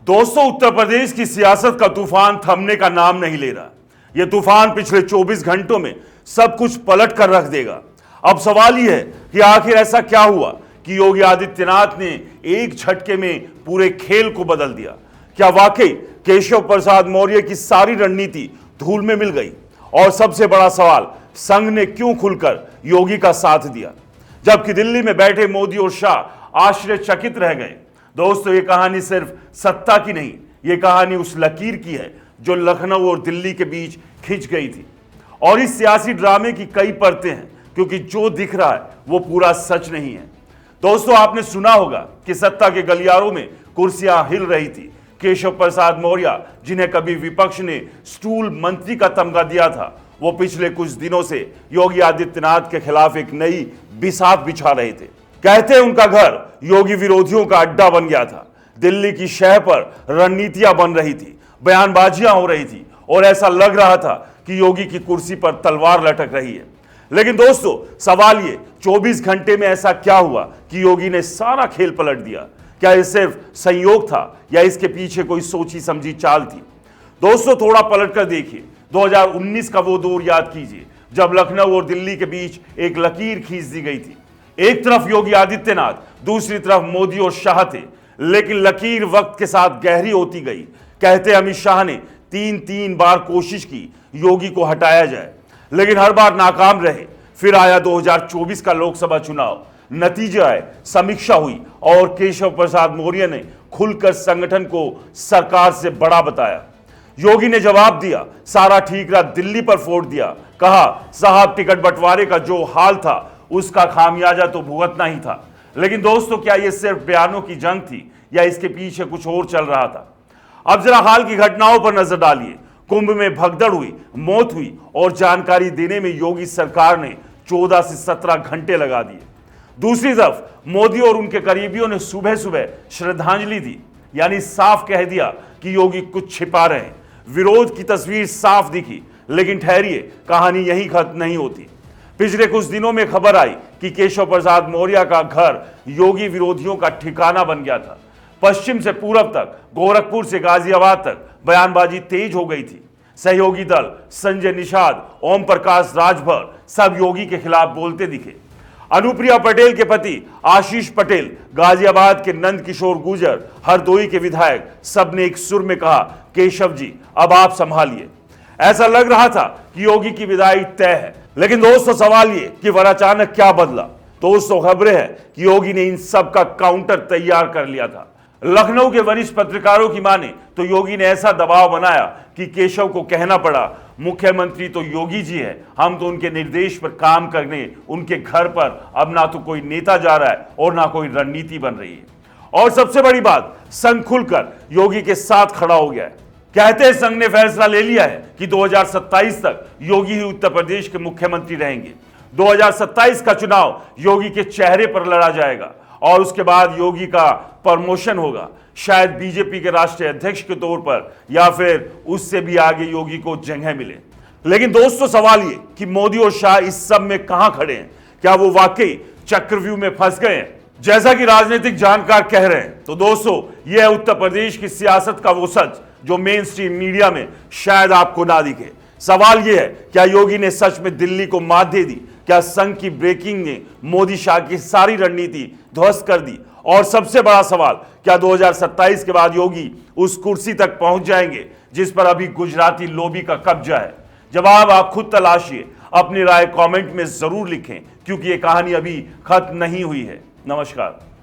दोस्तों, उत्तर प्रदेश की सियासत का तूफान थमने का नाम नहीं ले रहा। यह तूफान पिछले 24 घंटों में सब कुछ पलट कर रख देगा। अब सवाल यह है कि आखिर ऐसा क्या हुआ कि योगी आदित्यनाथ ने एक झटके में पूरे खेल को बदल दिया। क्या वाकई केशव प्रसाद मौर्य की सारी रणनीति धूल में मिल गई? और सबसे बड़ा सवाल, संघ ने क्यों खुलकर योगी का साथ दिया, जबकि दिल्ली में बैठे मोदी और शाह आश्चर्यचकित रह गए। दोस्तों, ये कहानी सिर्फ सत्ता की नहीं, ये कहानी उस लकीर की है जो लखनऊ और दिल्ली के बीच खिंच गई थी। और इस सियासी ड्रामे की कई परतें हैं, क्योंकि जो दिख रहा है वो पूरा सच नहीं है। दोस्तों, आपने सुना होगा कि सत्ता के गलियारों में कुर्सियां हिल रही थी। केशव प्रसाद मौर्य, जिन्हें कभी विपक्ष ने स्टूल मंत्री का तमगा दिया था, वो पिछले कुछ दिनों से योगी आदित्यनाथ के खिलाफ एक नई बिसात बिछा रहे थे। कहते हैं उनका घर योगी विरोधियों का अड्डा बन गया था। दिल्ली की शह पर रणनीतियां बन रही थी, बयानबाजियां हो रही थी और ऐसा लग रहा था कि योगी की कुर्सी पर तलवार लटक रही है। लेकिन दोस्तों, सवाल ये, 24 घंटे में ऐसा क्या हुआ कि योगी ने सारा खेल पलट दिया? क्या यह सिर्फ संयोग था या इसके पीछे कोई सोची समझी चाल थी? दोस्तों, थोड़ा पलट कर देखिए। 2019 का वो दौर याद कीजिए जब लखनऊ और दिल्ली के बीच एक लकीर खींच दी गई थी। एक तरफ योगी आदित्यनाथ, दूसरी तरफ मोदी और शाह थे। लेकिन लकीर वक्त के साथ गहरी होती गई। कहते अमित शाह ने तीन बार कोशिश की योगी को हटाया जाए, लेकिन हर बार नाकाम रहे। फिर आया 2024 का लोकसभा चुनाव, नतीजे आए, समीक्षा हुई और केशव प्रसाद मौर्य ने खुलकर संगठन को सरकार से बड़ा बताया। योगी ने जवाब दिया, सारा ठीकरा दिल्ली पर फोड़ दिया। कहा, साहब, टिकट बंटवारे का जो हाल था उसका खामियाजा तो भुगतना ही था। लेकिन दोस्तों, क्या यह सिर्फ बयानों की जंग थी या इसके पीछे कुछ और चल रहा था? अब जरा हाल की घटनाओं पर नजर डालिए। कुंभ में भगदड़ हुई, मौत हुई और जानकारी देने में योगी सरकार ने 14 से 17 घंटे लगा दिए। दूसरी तरफ मोदी और उनके करीबियों ने सुबह सुबह श्रद्धांजलि दी, यानी साफ कह दिया कि योगी कुछ छिपा रहे हैं। विरोध की तस्वीर साफ दिखी। लेकिन ठहरिए, कहानी यहीं खत्म नहीं होती। पिछले कुछ दिनों में खबर आई कि केशव प्रसाद मौर्य का घर योगी विरोधियों का ठिकाना बन गया था। पश्चिम से पूरब तक, गोरखपुर से गाजियाबाद तक बयानबाजी तेज हो गई थी। सहयोगी दल, संजय निषाद, ओम प्रकाश राजभर सब योगी के खिलाफ बोलते दिखे। अनुप्रिया पटेल के पति आशीष पटेल, गाजियाबाद के नंद किशोर गुर्जर, हरदोई के विधायक, सबने एक सुर में कहा, केशव जी, अब आप संभालिए। ऐसा लग रहा था कि योगी की विदाई तय है। लेकिन दोस्तों, सवाल ये कि वह अचानक क्या बदला? दोस्तों, खबरें हैं कि योगी ने इन सब का काउंटर तैयार कर लिया था। लखनऊ के वरिष्ठ पत्रकारों की माने तो योगी ने ऐसा दबाव बनाया कि केशव को कहना पड़ा, मुख्यमंत्री तो योगी जी है, हम तो उनके निर्देश पर काम करने उनके घर पर अब ना तो कोई नेता जा रहा है और ना कोई रणनीति बन रही है। और सबसे बड़ी बात, संघ खुलकर योगी के साथ खड़ा हो गया है। कहते हैं संघ ने फैसला ले लिया है कि 2027 तक योगी ही उत्तर प्रदेश के मुख्यमंत्री रहेंगे। 2027 का चुनाव योगी के चेहरे पर लड़ा जाएगा और उसके बाद योगी का प्रमोशन होगा, शायद बीजेपी के राष्ट्रीय अध्यक्ष के तौर पर, या फिर उससे भी आगे योगी को जगह मिले। लेकिन दोस्तों, सवाल ये कि मोदी और शाह इस सब में कहां खड़े हैं? क्या वो वाकई चक्रव्यूह में फंस गए हैं, जैसा कि राजनीतिक जानकार कह रहे हैं? तो दोस्तों, यह है उत्तर प्रदेश की सियासत का वो सच जो मेन स्ट्रीम मीडिया में शायद आपको ना दिखे। सवाल यह है, क्या योगी ने सच में दिल्ली को मात दे दी? क्या संघ की ब्रेकिंग ने मोदी शाह की सारी रणनीति ध्वस्त कर दी? और सबसे बड़ा सवाल, क्या 2027 के बाद योगी उस कुर्सी तक पहुंच जाएंगे जिस पर अभी गुजराती लॉबी का कब्जा है? जवाब आप खुद तलाशिए। अपनी राय कमेंट में जरूर लिखें, क्योंकि ये कहानी अभी खत्म नहीं हुई है। नमस्कार।